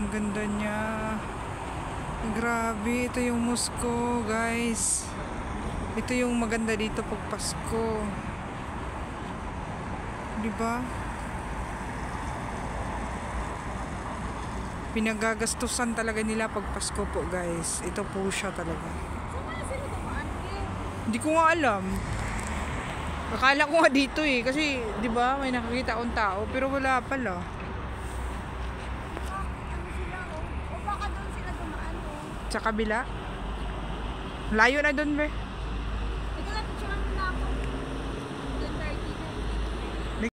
Ang ganda niya. Grabe, ito yung Moscow, guys. Ito yung maganda dito pag Pasko. Diba? Pinagagastusan talaga nila pag Pasko po, guys. Ito po siya talaga. Hindi ko nga alam. Akala ko nga dito eh. Kasi, diba, may nakakita akong tao. Pero wala pala. Sa kabila? Layo na doon, be.